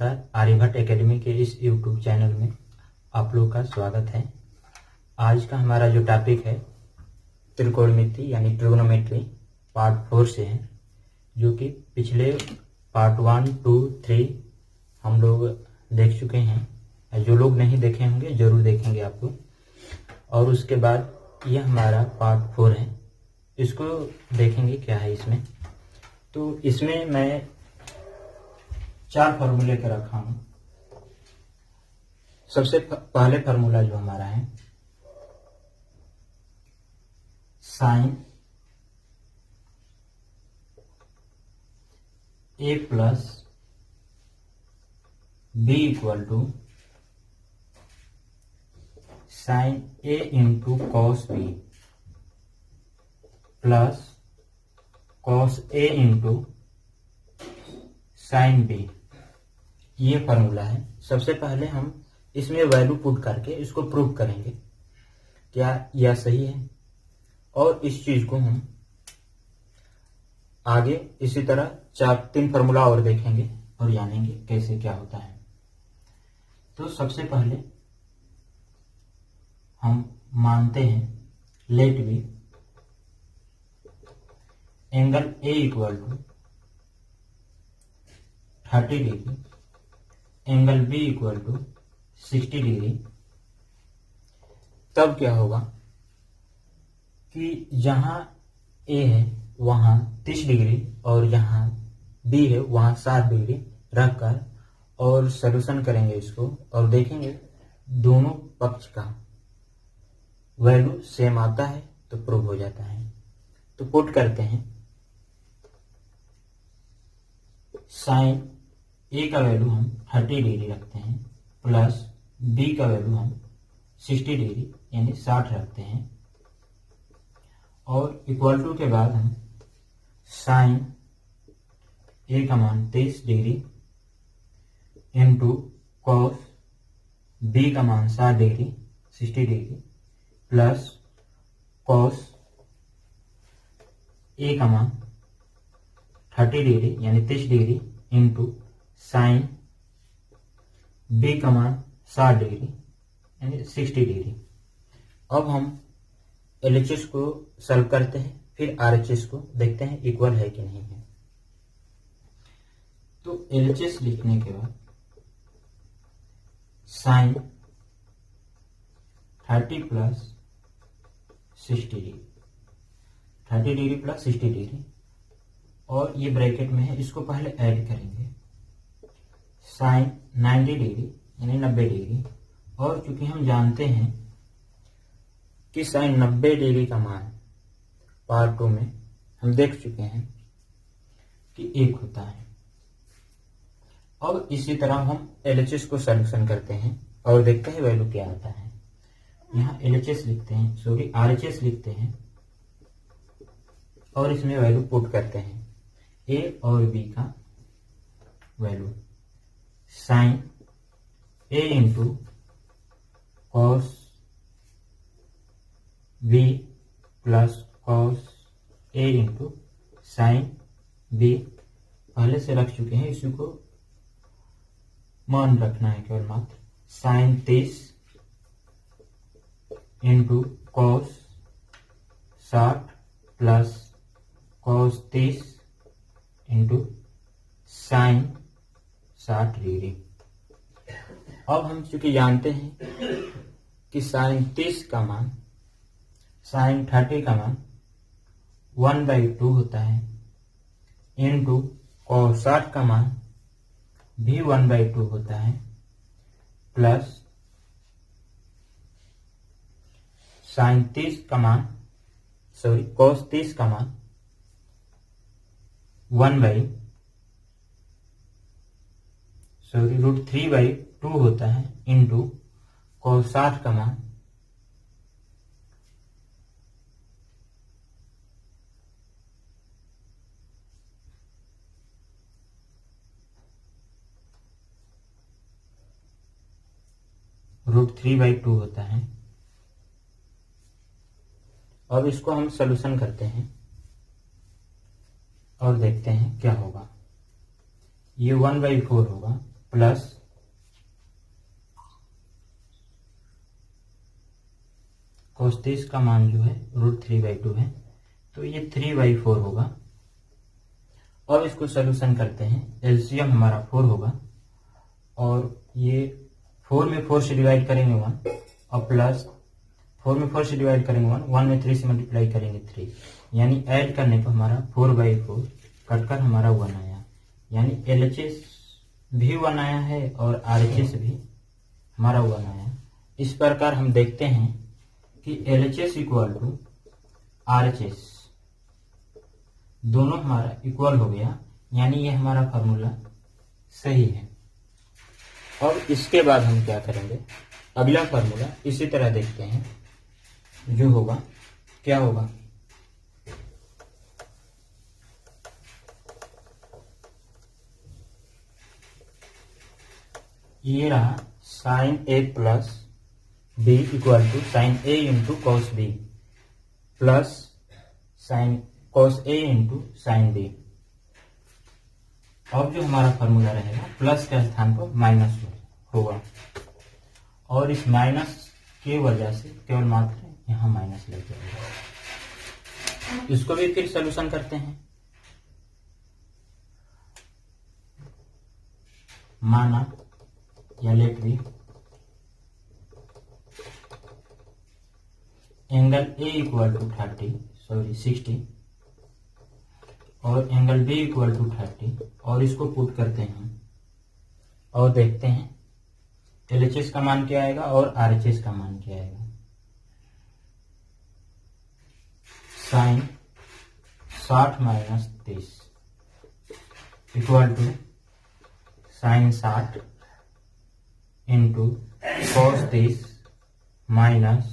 नमस्कार। आर्यभट्ट एकेडमी के इस यूट्यूब चैनल में आप लोग का स्वागत है। आज का हमारा जो टॉपिक है त्रिकोणमिति यानी ट्रिग्नोमेट्री पार्ट 4 से है, जो कि पिछले पार्ट 1, 2, 3 हम लोग देख चुके हैं। जो लोग नहीं देखे होंगे जरूर देखेंगे आप लोग। और उसके बाद ये हमारा पार्ट 4 है, इसको देखेंगे क्या है इसमें। तो इसमें मैं 4 फार्मूले के रखा हूं। सबसे पहले फार्मूला जो हमारा है sine A plus B equal to sine A into cos B plus cos A into sine B. ये फार्मूला है। सबसे पहले हम इसमें वैल्यू पुट करके इसको प्रूव करेंगे क्या यह सही है, और इस चीज को हम आगे इसी तरह 3 फार्मूला और देखेंगे और जानेंगे कैसे क्या होता है। तो सबसे पहले हम मानते हैं let be angle A equal to 30 degree, angle B equal to 60 degree. तब क्या होगा कि जहां ए है वहां 30 डिग्री और जहां बी है वहां 60 डिग्री रखकर और सॉल्यूशन करेंगे इसको और देखेंगे दोनों पक्ष का वैल्यू सेम आता है तो प्रूव हो जाता है। तो पुट करते हैं साइन ए का वैल्यू हम 30 डिग्री रखते हैं प्लस बी का वैल्यू हम 60 डिग्री यानी 60 रखते हैं, और इक्वल टू के बाद हम साइन ए का मान 30 डिग्री इंटू कॉस बी का मान 60 डिग्री 60 डिग्री प्लस कॉस ए का मान 30 डिग्री यानी 30 डिग्री इंटू साइन बी का मान 60 डिग्री यानी 60 डिग्री। अब हम LHS को सॉल्व करते हैं, फिर RHS को देखते हैं इक्वल है कि नहीं है। तो LHS लिखने के बाद साइन 30 प्लस 60 डिग्री 30 डिग्री प्लस 60 डिग्री, और ये ब्रैकेट में है, इसको पहले ऐड करेंगे साइन 90 डिग्री यानी 90 डिग्री। और चूंकि हम जानते हैं कि साइन 90 डिग्री का मान पार्ट 2 में हम देख चुके हैं कि 1 होता है। अब इसी तरह हम LHS को सॉल्यूशन करते हैं और देखते हैं वैल्यू क्या आता है। यहाँ LHS लिखते हैं, सॉरी RHS लिखते हैं और इसमें वैल्यू पुट करते हैं A और B का value. Sine A into cos B plus cos A into sine B पहले से रख चुके हैं, इसी को मान रखना है केवल मात्र। Sine 30 into cos 60 plus cos 30 into sine 60 degree. अब हम चूंकि जानते हैं कि साइन 30 का मान साइन 30 का मान 1/2 होता है इंटू कॉस 60 का मान भी 1/2 होता है प्लस साइन 30 का मान कॉस 30 का मान 3/2 होता है इंटू कॉस 60 का मान √3/2 होता है। अब इसको हम सॉल्यूशन करते हैं और देखते हैं क्या होगा। ये 1/4 होगा प्लस cos 30 का मान जो है √3/2 है, तो ये 3/4 होगा। अब इसको सॉल्यूशन करते हैं, एलसीएम हमारा 4 होगा और ये 4 में 4 से डिवाइड करेंगे 1 और प्लस 4 में 4 से डिवाइड करेंगे 1 में 3 से मल्टीप्लाई करेंगे 3, यानी ऐड करने पर हमारा 4/4 कटकर हमारा 1 आया, यानी LHS भी 1 आया है और RHS भी हमारा 1 आया। इस प्रकार हम देखते हैं कि LHS इक्वल टू RHS दोनों हमारा इक्वल हो गया, यानी ये हमारा फार्मूला सही है। अब इसके बाद हम क्या करेंगे, अगला फार्मूला इसी तरह देखते हैं, जो होगा क्या होगा, ये रहा sin A plus B equal to sin A into cos B plus sin cos A into sin B। अब जो हमारा फार्मूला रहेगा प्लस के स्थान पर माइनस होगा और इस माइनस के वजह से केवल मात्र यहाँ माइनस लग जाएगा। इसको भी फिर सॉल्यूशन करते हैं। माना या let be angle A equal to 60 और एंगल B इक्वल टू 30 और इसको पुट करते हैं और देखते हैं LHS का मान क्या आएगा और RHS का मान क्या आएगा। Sine 60 minus 30 equal to sine 60 into cos 30 minus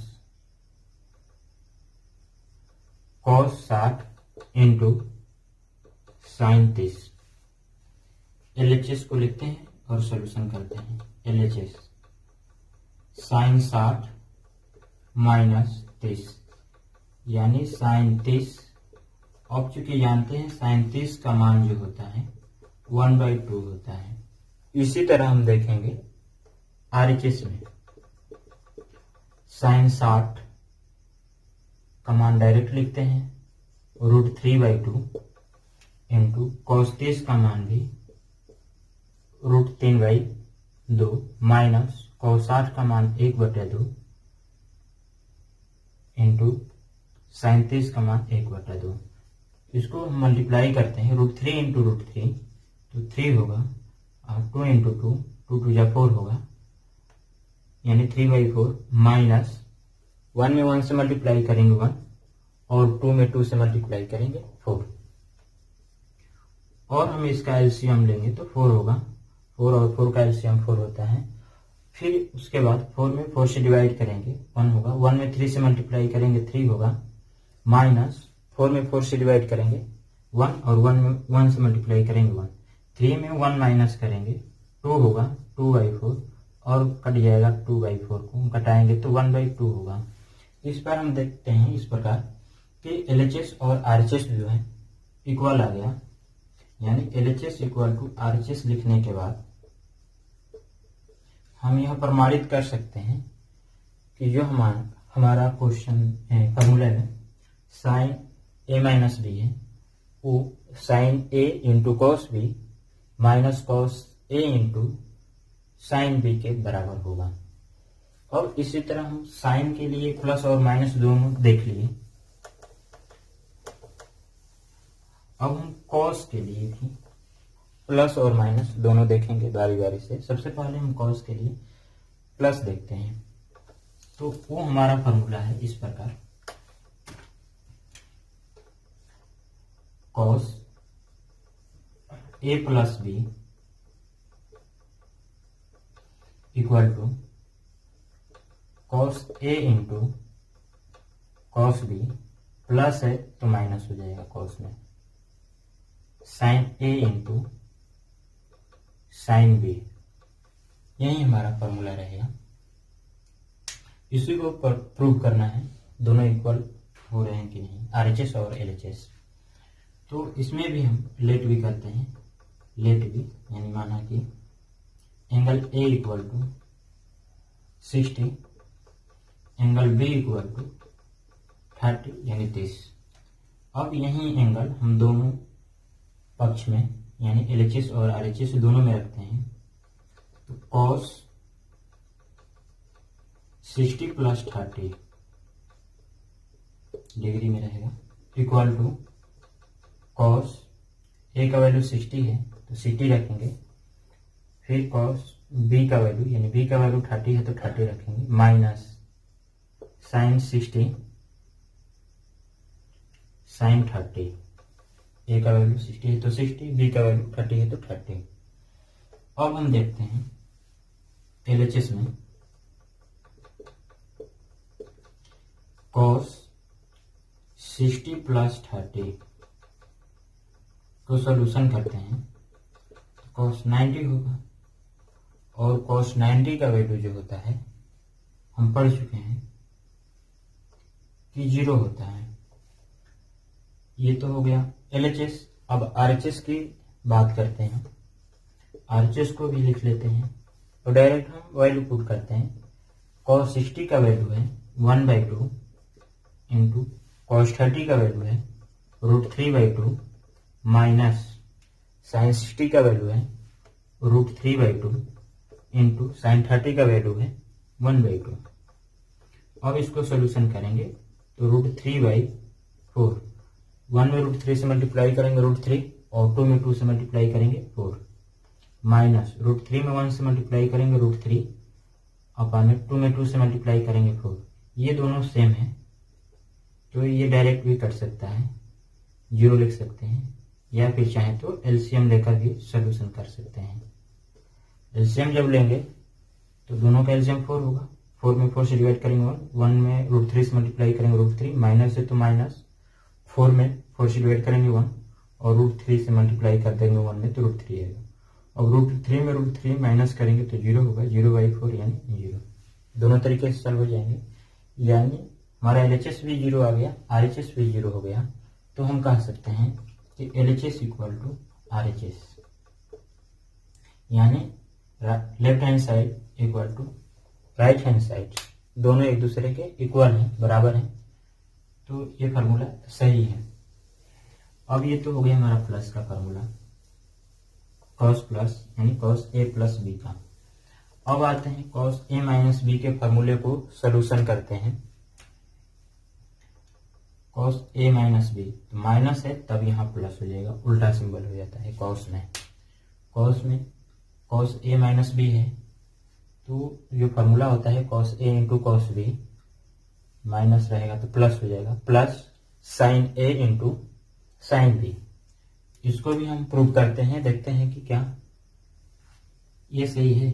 cos 60 into sine 30। LHS को लिखते हैं और सॉल्यूशन करते हैं। LHS साइन 60 माइनस 30 यानी साइन 30। अब चूंकि जानते हैं साइन 30 का मान जो होता है 1/2 होता है। इसी तरह हम देखेंगे RHS में साइन 60 का मान डायरेक्ट लिखते हैं √3/2 इंटू cos 30 का मान भी √3/2 माइनस cos 60 का मान 1/2 इंटू साइन 30 का मान 1/2। इसको हम मल्टीप्लाई करते हैं √3 इंटू √3 तो 3 होगा और 2 इंटू 2 2 या 4 होगा, यानी 3/4 माइनस 1 में 1 से मल्टीप्लाई करेंगे 1 और 2 में 2 से मल्टीप्लाई करेंगे 4 और हम इसका एलसीएम लेंगे तो 4 होगा। 4 और 4 का एलसीएम 4 होता है। फिर उसके बाद 4 में 4 से डिवाइड करेंगे 1 होगा, 1 में 3 से मल्टीप्लाई करेंगे 3 होगा, माइनस 4 में 4 से डिवाइड करेंगे 1 और 1 में 1 से मल्टीप्लाई करेंगे 1, 3 में 1 माइनस करेंगे 2 होगा 2/4 और कट जाएगा 2/4 को घटाएंगे तो 1/2 होगा। इस पर हम देखते हैं इस प्रकार कि LHS और RHS जो है इक्वल आ गया, यानी LHS इक्वल टू RHS लिखने के बाद हम यह प्रमाणित कर सकते हैं कि जो हमारा क्वेश्चन है फॉर्मूला में साइन A माइनस B है वो sine A into cos B minus cos A into sine B के बराबर होगा। और इसी तरह हम साइन के लिए प्लस और माइनस दोनों देख लिए। अब हम कॉस के लिए भी प्लस और माइनस दोनों देखेंगे बारी बारी से। सबसे पहले हम कॉस के लिए प्लस देखते हैं, तो वो हमारा फॉर्मूला है इस प्रकार, cos A plus B equal to cos A into cos B plus है तो माइनस हो जाएगा कॉस में, sine A into sine B। यही हमारा फॉर्मूला रहेगा। इसी को प्रूव करना है दोनों इक्वल हो रहे हैं कि नहीं, RHS और LHS। तो इसमें भी हम लेट भी करते हैं, लेट भी यानी माना कि angle A equal to 60, angle B equal to 30 यानी 30। अब यही एंगल हम दोनों पक्ष में यानी LHS और RHS दोनों में रखते हैं, तो cos 60 प्लस 30 डिग्री में रहेगा इक्वल टू cos ए का वैल्यू 60 है तो 60 रखेंगे, फिर cos बी का वैल्यू यानी बी का वैल्यू 30 है तो 30 रखेंगे, माइनस साइन 60 साइन 30। ए का वैल्यू 60 है तो 60, बी का वैल्यू 30 है तो 30। अब हम देखते हैं LHS में cos 60 प्लस 30 को सॉल्यूशन करते हैं तो cos 90 होगा, और cos 90 का वैल्यू जो होता है हम पढ़ चुके हैं कि 0 होता है। ये तो हो गया LHS। अब RHS की बात करते हैं, RHS को भी लिख लेते हैं तो डायरेक्ट हम वैल्यू पुट करते हैं। cos 60 का वैल्यू है 1/2 इंटू cos 30 का वैल्यू है √3/2 माइनस साइन 60 का वैल्यू है √3/2 इंटू साइन 30 का वैल्यू है 1/2। अब इसको सोल्यूशन करेंगे तो √3/4, 1 में √3 से मल्टीप्लाई करेंगे √3 और 2 में 2 से मल्टीप्लाई करेंगे 4, माइनस √3 में 1 से मल्टीप्लाई करेंगे √3 अपन 2 में 2 से मल्टीप्लाई करेंगे 4। ये दोनों सेम है तो ये डायरेक्ट भी कट सकता है, 0 लिख सकते हैं, या फिर चाहे तो LCM लेकर भी सोल्यूशन कर सकते हैं। LCM जब लेंगे तो दोनों का LCM 4 होगा, 4 में 4 से डिवाइड करेंगे 1 में √3 से मल्टीप्लाई करेंगे √3, माइनस है तो माइनस, 4 में 4 से डिवाइड करेंगे 1 और √3 से मल्टीप्लाई कर देंगे 1 में तो √3 आएगा। अब √3 में √3 माइनस करेंगे तो 0 होगा, 0/4 यानी 0। दोनों तरीके से सॉल्व हो जाएंगे, यानी हमारा LHS भी 0 आ गया, RHS भी 0 हो गया। तो हम कह सकते हैं कि LHS इक्वल टू RHS, यानी left hand side equal to right hand side, दोनों एक दूसरे के इक्वल हैं, बराबर हैं। तो ये फार्मूला सही है। अब ये तो हो गया हमारा प्लस का फार्मूला, cos प्लस यानी cos A प्लस B का। अब आते हैं cos A माइनस B के फार्मूले को सोल्यूशन करते हैं। cos A माइनस B, तो माइनस है तब यहाँ प्लस हो जाएगा, उल्टा सिंबल हो जाता है cos में cos A माइनस B है तो जो फार्मूला होता है cos A into cos B, minus रहेगा तो प्लस हो जाएगा, plus sign A into sine B। इसको भी हम प्रूव करते हैं, देखते हैं कि क्या ये सही है।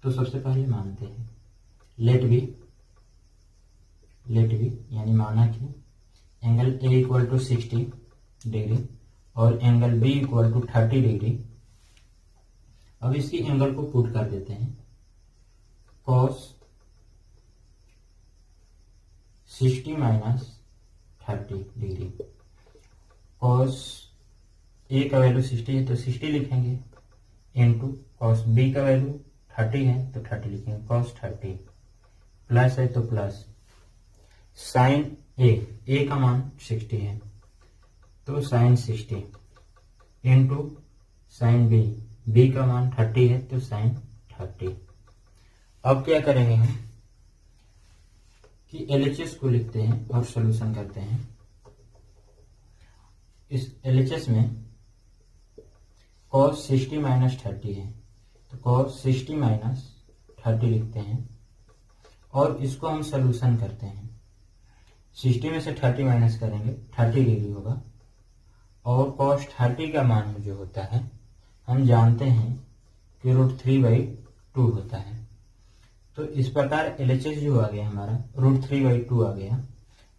तो सबसे पहले मानते हैं लेट बी यानी माना कि angle A equal to 60 degree और angle B equal to 30 degree. अब इसी एंगल को पुट कर देते हैं, cos 60 minus 30 degree. cos A का वैल्यू 60 है तो 60 लिखेंगे, इंटू cos B का वैल्यू 30 है तो 30 लिखेंगे, cos 30 प्लस है तो प्लस साइन A का मान 60 है तो साइन 60 इंटू साइन B का मान 30 है तो साइन 30। अब क्या करेंगे हम कि LHS को लिखते हैं और सॉल्यूशन करते हैं। इस LHS में cos 60 माइनस 30 है तो cos 60 माइनस 30 लिखते हैं और इसको हम सॉल्यूशन करते हैं। 60 में से 30 माइनस करेंगे 30 डिग्री होगा, और cos 30 का मान जो होता है हम जानते हैं कि √3/2 होता है। तो इस प्रकार LHS जो आ गया हमारा √3/2 आ गया।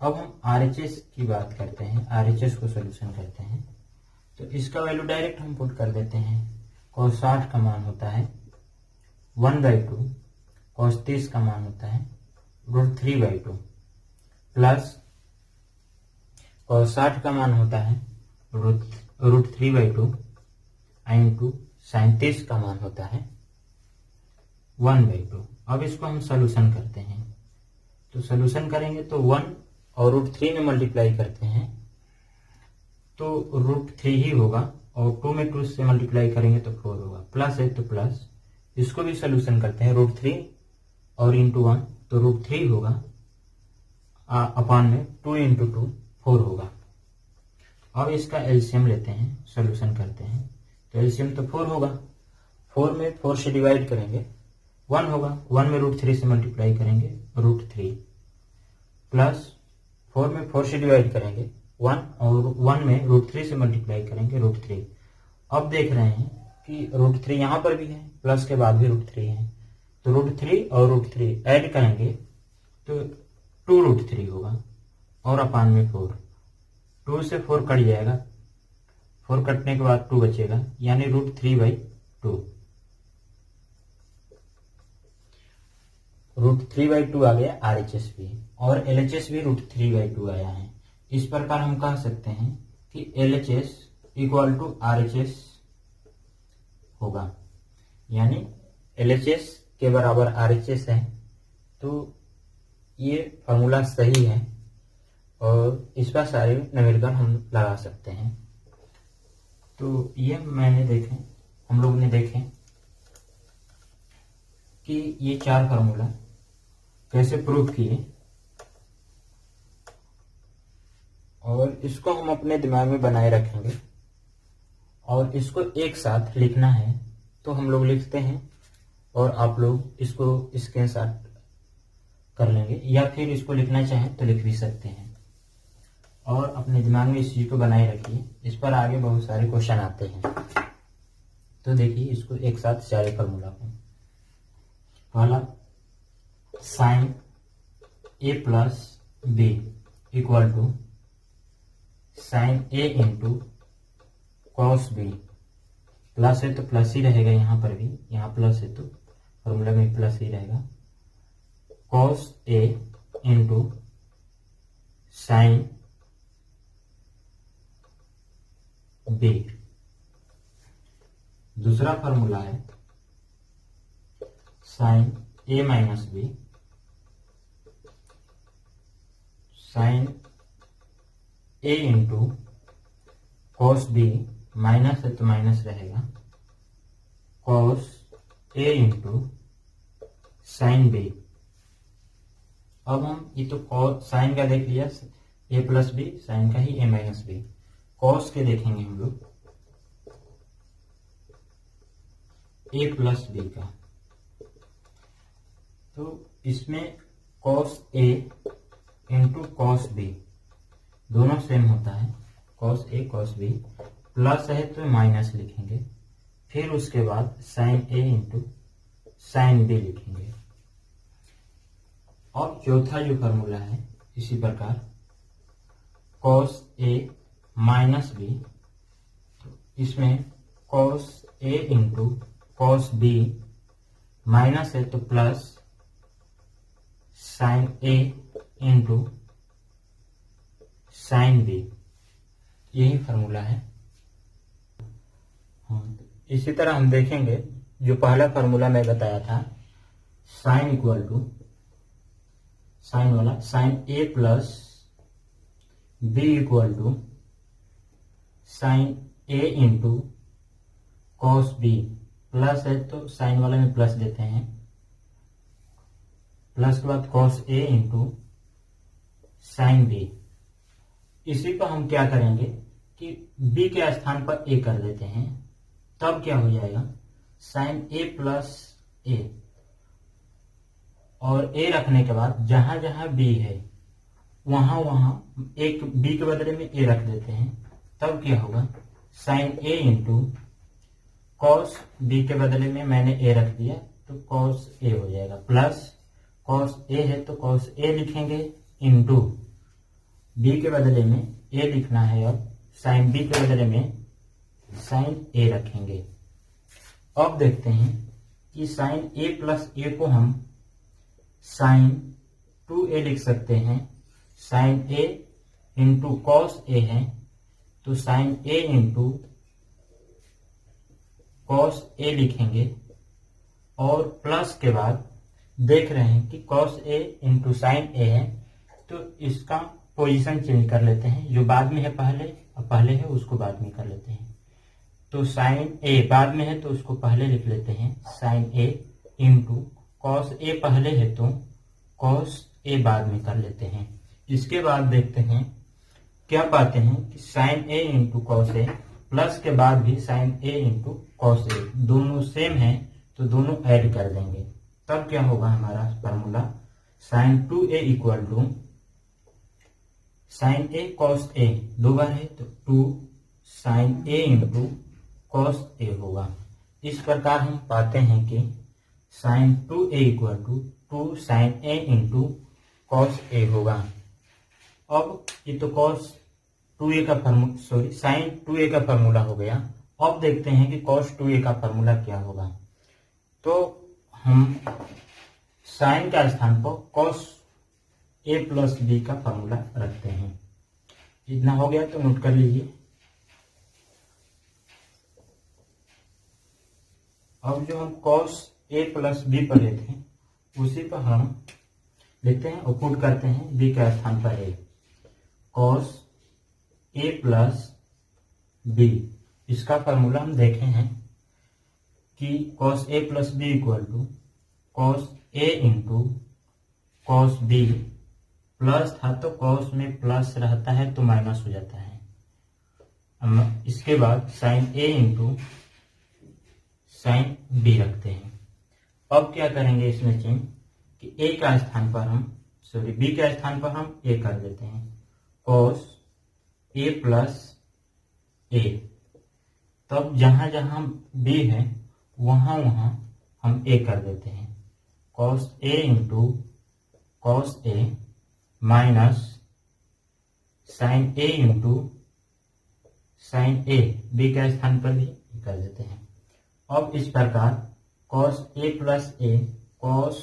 अब हम RHS की बात करते हैं, RHS को सोल्यूशन करते हैं तो इसका वैल्यू डायरेक्ट हम पुट कर देते हैं। cos 60 का मान होता है 1/2, cos 30 का मान होता है √3/2 प्लस cos 60 का मान होता है √3/2 इंटू साइन 30 का मान होता है 1/2। अब इसको हम सोल्यूशन करते हैं, तो सोल्यूशन करेंगे तो 1 और √3 में मल्टीप्लाई करते हैं तो √3 ही होगा, और 2 में 2 से मल्टीप्लाई करेंगे तो 4 होगा, प्लस है तो प्लस। इसको भी सोल्यूशन करते हैं, √3 और इंटू 1 तो √3 होगा, अपॉन में 2 इंटू 2 4 होगा। अब इसका एलसीएम लेते हैं, सोल्यूशन करते हैं तो एलसीएम तो 4 होगा, 4 में 4 से डिवाइड करेंगे 1 होगा, 1 में √3 से मल्टीप्लाई करेंगे √3, प्लस 4 में 4 से डिवाइड करेंगे 1, और 1 में √3 से मल्टीप्लाई करेंगे √3। अब देख रहे हैं कि √3 यहाँ पर भी है, प्लस के बाद भी √3 है, तो √3 और √3 ऐड करेंगे तो 2√3 होगा, और अपान में 4, 2 से 4 कट जाएगा, 4 कटने के बाद 2 बचेगा, यानी √3/2। √3/2 आ गया RHS भी, और LHS भी √3/2 आया है। इस प्रकार हम कह सकते हैं कि LHS इक्वल टू RHS होगा, यानी LHS के बराबर RHS है। तो ये फॉर्मूला सही है, और इस पर सारे नंबर हम लगा सकते हैं। तो ये हम लोग ने देखे कि ये 4 फार्मूला कैसे प्रूव किए, और इसको हम अपने दिमाग में बनाए रखेंगे, और इसको एक साथ लिखना है तो हम लोग लिखते हैं, और आप लोग इसको स्क्रीनशॉट कर लेंगे, या फिर इसको लिखना चाहें तो लिख भी सकते हैं, और अपने दिमाग में इस चीज को बनाए रखिए। इस पर आगे बहुत सारे क्वेश्चन आते हैं। तो देखिए इसको एक साथ सारे फार्मूला को, पहला sin a plus b equal to sin a into cos b, plus है तो प्लस ही रहेगा, यहाँ पर भी यहाँ प्लस है तो फॉर्मूला में प्लस ही रहेगा, cos a into sin b। दूसरा फॉर्मूला है sin a minus b, sin a into cos b, minus है तो माइनस रहेगा, cos a into sine b। अब हम ये तो साइन का देख लिया, a प्लस बी, साइन का ही a माइनस बी। कॉस के देखेंगे हम लोग a प्लस बी का, तो इसमें cos a into cos B दोनों सेम होता है, cos a cos b, plus है तो माइनस लिखेंगे, फिर उसके बाद sin a into sine b लिखेंगे। और चौथा जो फॉर्मूला है इसी प्रकार cos a माइनस b, तो इसमें cos a into cos b, minus है तो plus sin a into sine b, यही फॉर्मूला है। इसी तरह हम देखेंगे जो पहला फॉर्मूला मैं बताया था, साइन इक्वल टू साइन वाला, sine a plus b equal to sine a into cos b, plus है तो साइन वाले में प्लस देते हैं, प्लस के बाद cos a into sine b। इसी को हम क्या करेंगे कि b के स्थान पर a कर देते हैं, तब क्या हो जाएगा साइन a प्लस a, और a रखने के बाद जहां जहां b है वहां वहां एक b के बदले में a रख देते हैं, तब क्या होगा sine a into cos b के बदले में मैंने a रख दिया तो कॉस a हो जाएगा, प्लस कॉस a है तो कॉस a लिखेंगे इंटू b के बदले में a लिखना है, और साइन b के बदले में साइन a रखेंगे। अब देखते हैं कि साइन a प्लस a को हम साइन 2a लिख सकते हैं, sine a into cos a है तो sine a into cos a लिखेंगे, और प्लस के बाद देख रहे हैं कि cos A इंटू साइन ए है, तो इसका पोजीशन चेंज कर लेते हैं। जो बाद में है पहले है उसको बाद में कर लेते हैं। तो साइन ए बाद में है तो उसको पहले लिख लेते हैं, साइन ए इंटू कॉस ए पहले है तो कॉस ए बाद में कर लेते हैं। इसके बाद देखते हैं क्या पाते हैं कि sign A into cos A plus के बाद भी साइन ए इंटू कॉस ए दोनों सेम है तो दोनों ऐड कर देंगे। तब क्या होगा हमारा formula, sine 2a equal to sine A cos A, दो बार है तो 2 sine A into cos A होगा। इस प्रकार हम पाते हैं कि sine 2a equal to 2 sine A into cos A होगा। अब ये तो कॉस 2a का फार्मूला साइन 2a का फार्मूला हो गया। अब देखते हैं कि कॉस 2a का फार्मूला क्या होगा। तो हम साइन का स्थान पर कॉस a प्लस बी का फार्मूला रखते हैं। इतना हो गया तो नोट कर लीजिए। अब जो हम cos a प्लस बी पढ़े थे उसी पर हम लिखते हैं और पुट करते हैं b के स्थान पर a, cos a plus B. इसका फार्मूला हम देखे हैं कि cos a plus B equal to cos a into cos b, plus था तो cos में प्लस रहता है तो माइनस हो जाता है। इसके बाद sine a into sine B रखते हैं। अब क्या करेंगे इसमें चेंज कि a का स्थान पर हम b के स्थान पर हम a कर देते हैं, cos a प्लस a। तब जहां जहां b है वहां वहां हम a कर देते हैं, cos a into cos a minus sine a into sine a, b के स्थान पर भी कर देते हैं। अब इस प्रकार cos a plus a cos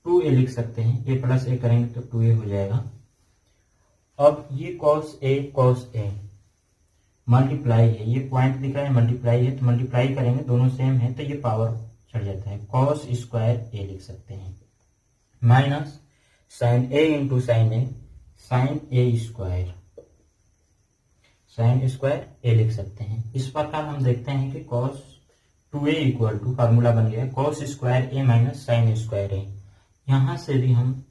2a लिख सकते हैं, a प्लस a करेंगे तो 2a हो जाएगा। अब ये cos a मल्टीप्लाई है, ये पॉइंट दिख रहा है मल्टीप्लाई है तो मल्टीप्लाई करेंगे, दोनों सेम है तो ये पावर चढ़ जाता है, cos स्क्वायर a लिख सकते हैं, minus sine a into sine a sine a square, sine square a लिख सकते हैं। इस प्रकार हम देखते हैं कि cos 2a equal to formula बन गया cos square a minus sign square a। यहां से भी हम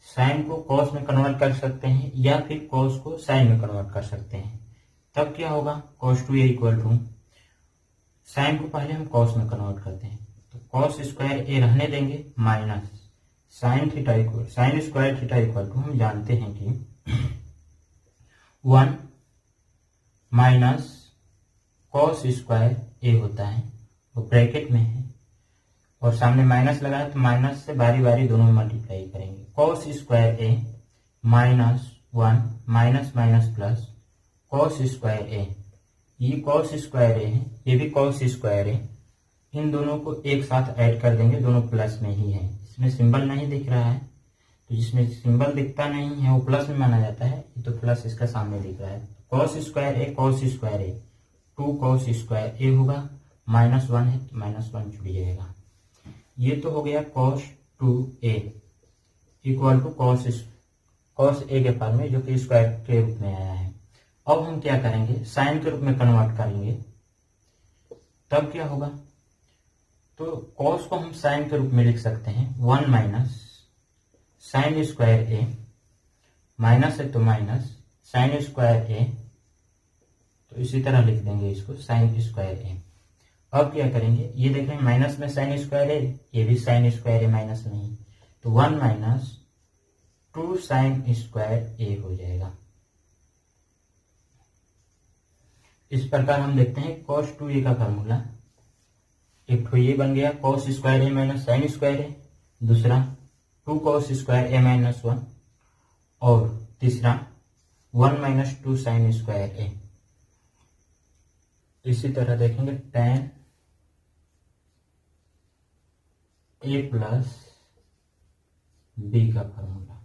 साइन को cos में कन्वर्ट कर सकते हैं या फिर cos को साइन में कन्वर्ट कर सकते हैं। तब क्या होगा, cos 2a equal to sign को पहले हम cos में कन्वर्ट करते हैं तो cos स्क्वायर a रहने देंगे minus sine theta equal sine square theta equal to हम जानते हैं कि 1 माइनस cos स्क्वायर a होता है, वो ब्रैकेट में है और सामने माइनस लगा है तो माइनस से बारी बारी दोनों मल्टीप्लाई करेंगे, cos square a minus 1 minus minus plus cos square a। ये cos स्क्वायर a है, ये भी cos स्क्वायर a, इन दोनों को एक साथ ऐड कर देंगे, दोनों प्लस में ही है। इसमें सिंबल नहीं दिख रहा है तो जिसमें सिंबल दिखता नहीं है वो प्लस में माना जाता है, तो प्लस इसका सामने दिख रहा है। cos square a cos square a 2 cos square a होगा, माइनस 1 है तो माइनस 1 छूट जाएगा। ये तो हो गया cos 2a equal to cos a के फॉर्म में जो कि स्क्वायर के रूप में आया है। अब हम क्या करेंगे, साइन के रूप में कन्वर्ट करेंगे, तब क्या होगा, तो cos को हम साइन के रूप में लिख सकते हैं 1 minus sign square a, minus है तो माइनस साइन स्क्वायर a, तो इसी तरह लिख देंगे इसको साइन स्क्वायर a। अब क्या करेंगे, ये देखें माइनस में साइन स्क्वायर a, ये भी साइन स्क्वायर a माइनस में ही, तो 1 माइनस 2 साइन स्क्वायर a हो जाएगा। इस प्रकार हम देखते हैं cos 2a का फार्मूला, एक तो ये बन गया cos square a minus sign square a, दूसरा 2 cos स्क्वायर a माइनस 1 और तीसरा 1 माइनस 2 साइन स्क्वायर a। इसी तरह देखेंगे tan a प्लस b का फार्मूला,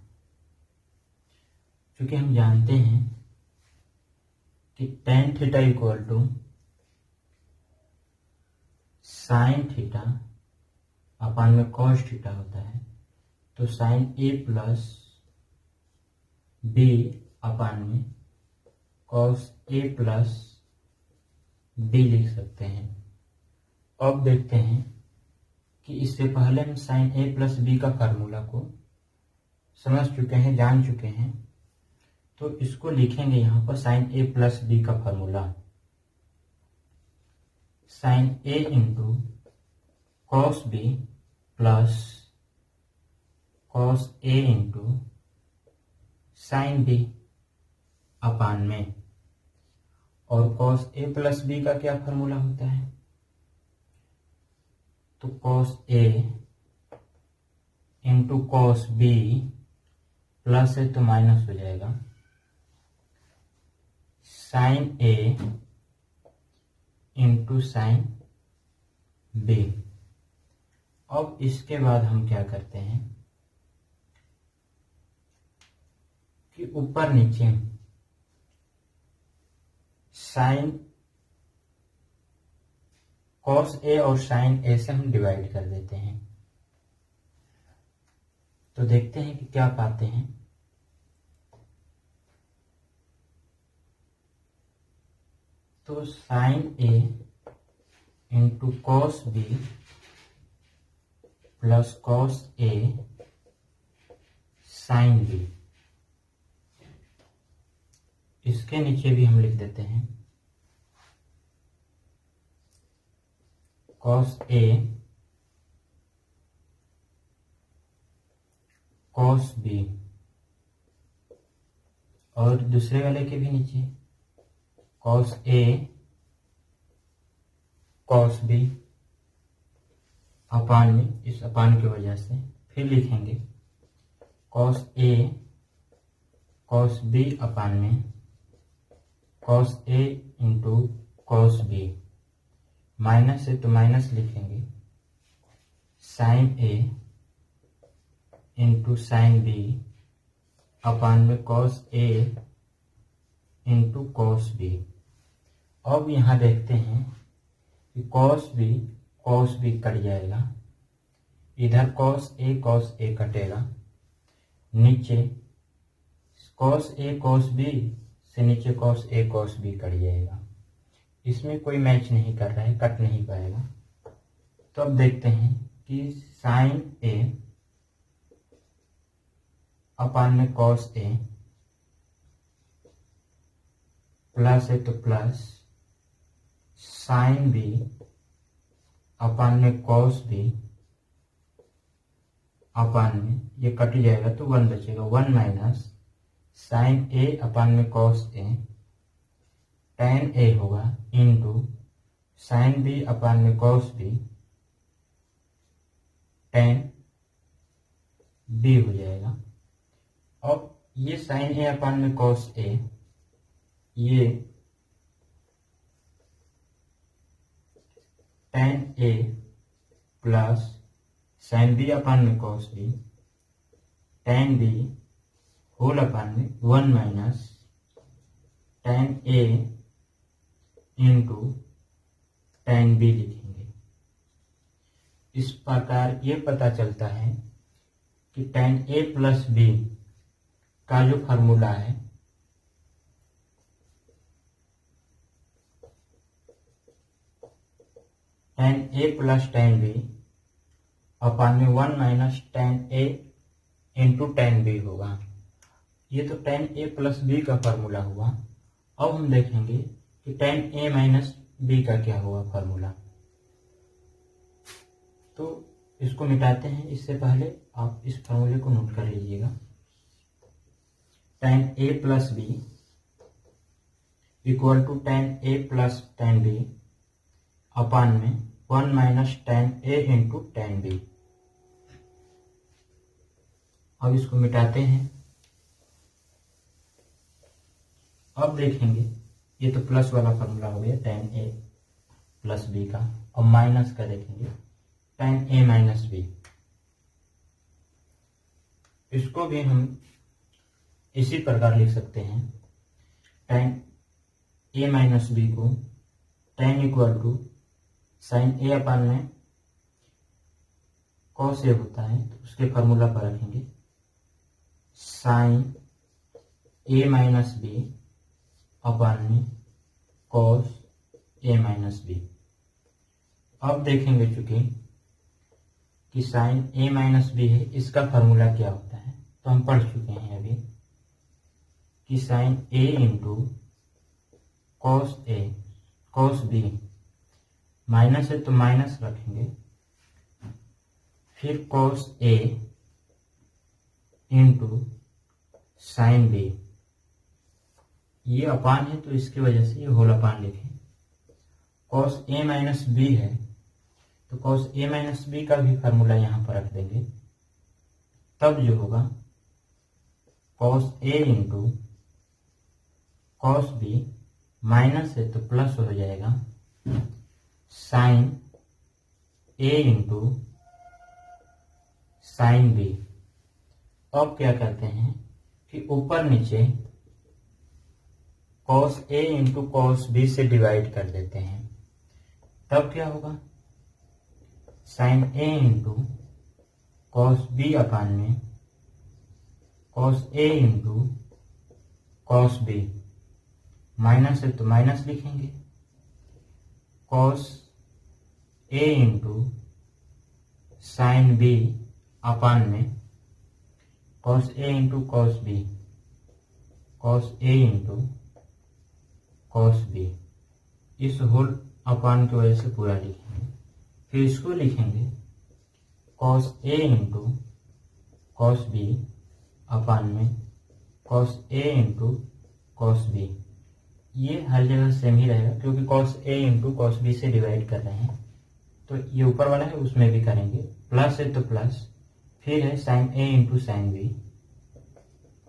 क्योंकि हम जानते हैं कि tan थीटा equal to sine theta upon में कॉस थीटा होता है, तो sine A plus B upon में कॉस ए प्लस बी लिख सकते हैं। अब देखते हैं कि इससे पहले हम साइन ए प्लस बी का फार्मूला को समझ चुके हैं, जान चुके हैं, तो इसको लिखेंगे यहाँ पर साइन ए प्लस बी का formula. Sine A into cos B plus cos A into sine B upon में, और कॉस ए प्लस बी का क्या फार्मूला होता है, तो cos A into cos B, plus है तो माइनस हो जाएगा, sign A into sine B. अब इसके बाद हम क्या करते हैं कि ऊपर नीचे साइन कॉस ए और साइन ए से हम डिवाइड कर देते हैं। तो देखते हैं कि क्या पाते हैं। तो sine A into cos B plus cos A sine B, इसके नीचे भी हम लिख देते हैं कॉस ए कॉस बी, और दूसरे वाले के भी नीचे cos A cos B upon में, इस अपान की वजह से फिर लिखेंगे cos A cos B upon में cos A into cos B, minus है तो माइनस लिखेंगे, sign A into sine B upon में cos A into cos B. अब यहाँ देखते हैं कि कॉस बी कट जाएगा, इधर कॉस ए कटेगा, नीचे कॉस बी से नीचे कॉस बी कट जाएगा। इसमें कोई मैच नहीं कर रहा है, कट नहीं पाएगा। तो अब देखते हैं कि साइन ए अपान में कॉस ए, प्लस है तो प्लस साइन बी अपान में कॉस बी अपान में, ये कट जाएगा तो 1 बचेगा, 1 माइनस साइन ए अपान में कॉस ए, tan ए होगा इंटू साइन बी अपान में कॉस बी, tan बी हो जाएगा। अब ये साइन ए अपान में कॉस ए, ये tan A plus sine B upon में cos B, tan B whole upon में 1 minus tan A into tan B लिखेंगे। इस प्रकार ये पता चलता है कि tan ए प्लस बी का जो फार्मूला है tan A plus tan B upon में 1 minus tan A into tan B होगा। ये तो tan ए प्लस बी का फार्मूला हुआ। अब हम देखेंगे कि tan ए माइनस बी का क्या हुआ फार्मूला। तो इसको मिटाते हैं, इससे पहले आप इस फार्मूले को नोट कर लीजिएगा। tan A plus B equal to tan A plus tan B upon में 1 minus tan A into tan B. अब इसको मिटाते हैं। अब देखेंगे, ये तो प्लस वाला फार्मूला हो गया tan ए प्लस बी का। अब माइनस का देखेंगे tan ए माइनस बी। इसको भी हम इसी प्रकार लिख सकते हैं, tan ए माइनस बी को tan इक्वल टू साइन ए अपान में कॉस ए होता है तो उसके फार्मूला पर रखेंगे साइन ए माइनस बी अपॉन में कॉस ए माइनस बी। अब देखेंगे चूंकि कि साइन ए माइनस बी है, इसका फार्मूला क्या होता है तो हम पढ़ चुके हैं अभी कि sign A into cos B, minus है तो माइनस रखेंगे, फिर cos A into sine B, ये अपान है तो इसकी वजह से ये होल अपान लिखें। कॉस ए माइनस बी है तो कॉस ए माइनस बी का भी फार्मूला यहां पर रख देंगे, तब जो होगा cos A into cos B, minus है तो प्लस हो जाएगा sign A into sine B. अब क्या करते हैं कि ऊपर नीचे cos A into cos B से डिवाइड कर देते हैं, तब क्या होगा sign A into cos B upon में cos A into cos B, minus है तो माइनस लिखेंगे, cos A into sine B upon में cos A into cos B, cos A into cos B, इस होल अपान की वजह से पूरा लिखेंगे। फिर इसको लिखेंगे cos A into cos B upon में cos A into cos B. ये हर जगह सेम ही रहेगा क्योंकि cos A into cos B से डिवाइड कर रहे हैं, तो ये ऊपर वाला है उसमें भी करेंगे, प्लस है तो प्लस, फिर है sine A into sine B.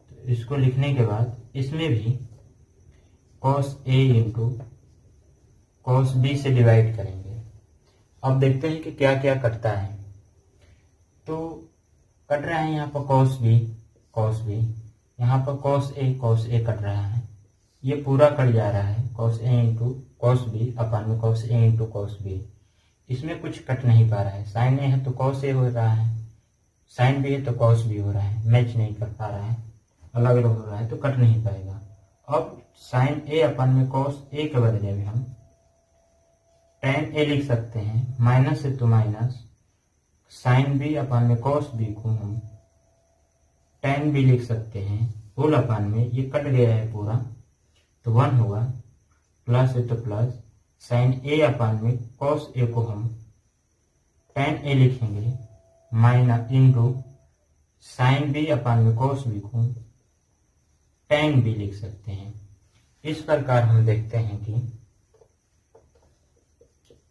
तो इसको लिखने के बाद इसमें भी cos A into cos B से डिवाइड करेंगे। अब देखते हैं कि क्या क्या कटता है। तो कट रहा है यहाँ पर कॉस बी, यहाँ पर कॉस ए कट रहा है, ये पूरा कट जा रहा है cos A into cos B upon में cos A into cos B. इसमें कुछ कट नहीं पा रहा है, साइन ए है तो कॉस ए हो रहा है, साइन बी है तो कॉस बी हो रहा है, मैच नहीं कर पा रहा है, अलग अलग हो रहा है तो कट नहीं पाएगा। अब साइन ए अपान में कॉस ए के बदले में हम टेन ए लिख सकते हैं, माइनस है तो माइनस, साइन बी अपान में कॉस बी को हम टेन बी लिख सकते हैं, होल अपान में ये कट गया है पूरा तो 1 होगा, प्लस है तो प्लस, साइन ए अपान में कॉस ए को हम टेन ए लिखेंगे, minus into sine B upon में कॉस बी को टेन बी लिख सकते हैं। इस प्रकार हम देखते हैं कि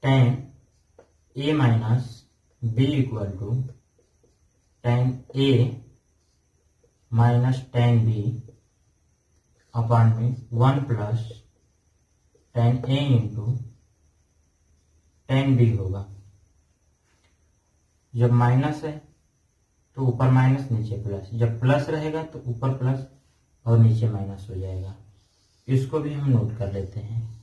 tan A minus B equal to tan A minus tan B upon में 1 plus tan A into tan B होगा। जब माइनस है तो ऊपर माइनस नीचे प्लस, जब प्लस रहेगा तो ऊपर प्लस और नीचे माइनस हो जाएगा। इसको भी हम नोट कर लेते हैं।